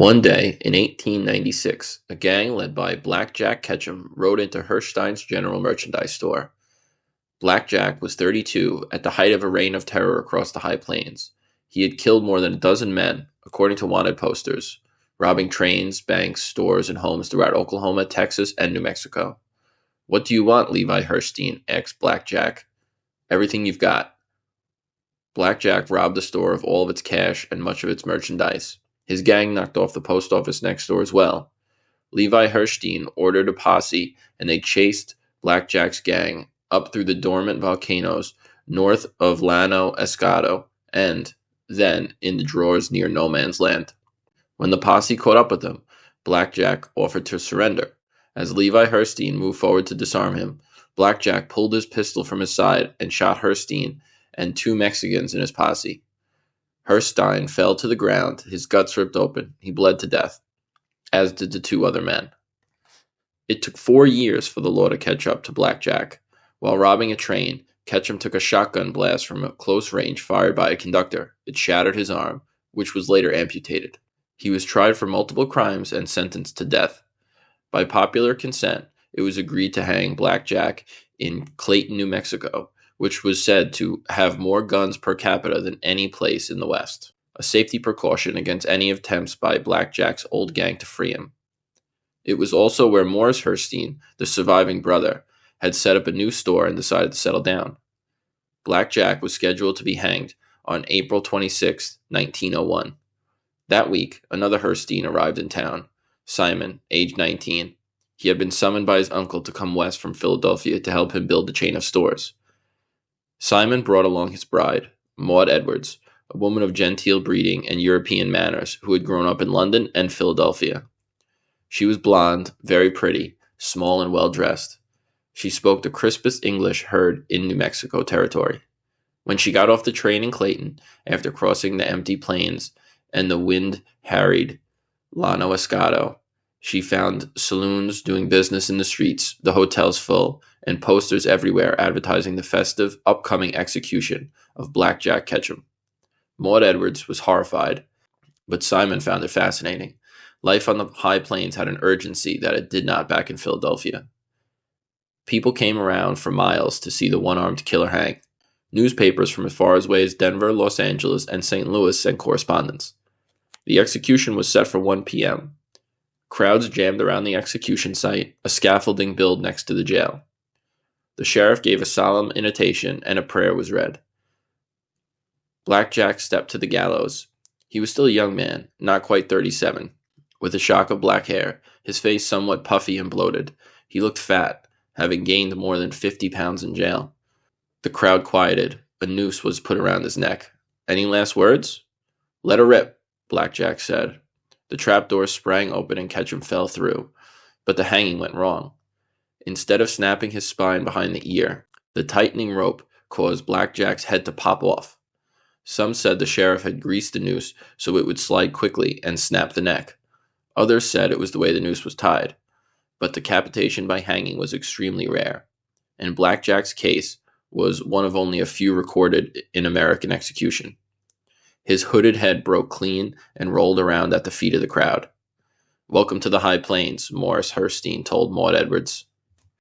One day in 1896, a gang led by Black Jack Ketchum rode into Hirstein's general merchandise store. Black Jack was 32 at the height of a reign of terror across the High Plains. He had killed more than a dozen men, according to wanted posters, robbing trains, banks, stores, and homes throughout Oklahoma, Texas, and New Mexico. "What do you want, Levi Hirstein?" asked Black Jack. "Everything you've got." Black Jack robbed the store of all of its cash and much of its merchandise. His gang knocked off the post office next door as well. Levi Hirstein ordered a posse, and they chased Black Jack's gang up through the dormant volcanoes north of Llano Estacado and then in the drawers near No Man's Land. When the posse caught up with them, Black Jack offered to surrender. As Levi Hirstein moved forward to disarm him, Black Jack pulled his pistol from his side and shot Hirstein and two Mexicans in his posse. Hirstein fell to the ground, his guts ripped open. He bled to death, as did the two other men. It took 4 years for the law to catch up to Black Jack. While robbing a train, Ketchum took a shotgun blast from a close range fired by a conductor. It shattered his arm, which was later amputated. He was tried for multiple crimes and sentenced to death. By popular consent, it was agreed to hang Black Jack in Clayton, New Mexico, which was said to have more guns per capita than any place in the West, a safety precaution against any attempts by Black Jack's old gang to free him. It was also where Morris Hirstein, the surviving brother, had set up a new store and decided to settle down. Black Jack was scheduled to be hanged on April 26, 1901. That week, another Hirstein arrived in town, Simon, age 19. He had been summoned by his uncle to come west from Philadelphia to help him build the chain of stores. Simon brought along his bride, Maud Edwards, a woman of genteel breeding and European manners who had grown up in London and Philadelphia. She was blonde, very pretty, small and well-dressed. She spoke the crispest English heard in New Mexico territory. When she got off the train in Clayton, after crossing the empty plains and the wind-harried Llano Estacado, she found saloons doing business in the streets, the hotels full, and posters everywhere advertising the festive, upcoming execution of Black Jack Ketchum. Maud Edwards was horrified, but Simon found it fascinating. Life on the High Plains had an urgency that it did not back in Philadelphia. People came around for miles to see the one-armed killer hang. Newspapers from as far away as Denver, Los Angeles, and St. Louis sent correspondence. The execution was set for 1 p.m. Crowds jammed around the execution site, a scaffolding built next to the jail. The sheriff gave a solemn invitation, and a prayer was read. Black Jack stepped to the gallows. He was still a young man, not quite 37, with a shock of black hair, his face somewhat puffy and bloated. He looked fat, having gained more than 50 pounds in jail. The crowd quieted. A noose was put around his neck. "Any last words?" "Let her rip," Black Jack said. The trapdoor sprang open and Ketchum fell through, but the hanging went wrong. Instead of snapping his spine behind the ear, the tightening rope caused Black Jack's head to pop off. Some said the sheriff had greased the noose so it would slide quickly and snap the neck. Others said it was the way the noose was tied. But decapitation by hanging was extremely rare, and Black Jack's case was one of only a few recorded in American execution. His hooded head broke clean and rolled around at the feet of the crowd. "Welcome to the High Plains," Morris Hirstein told Maud Edwards.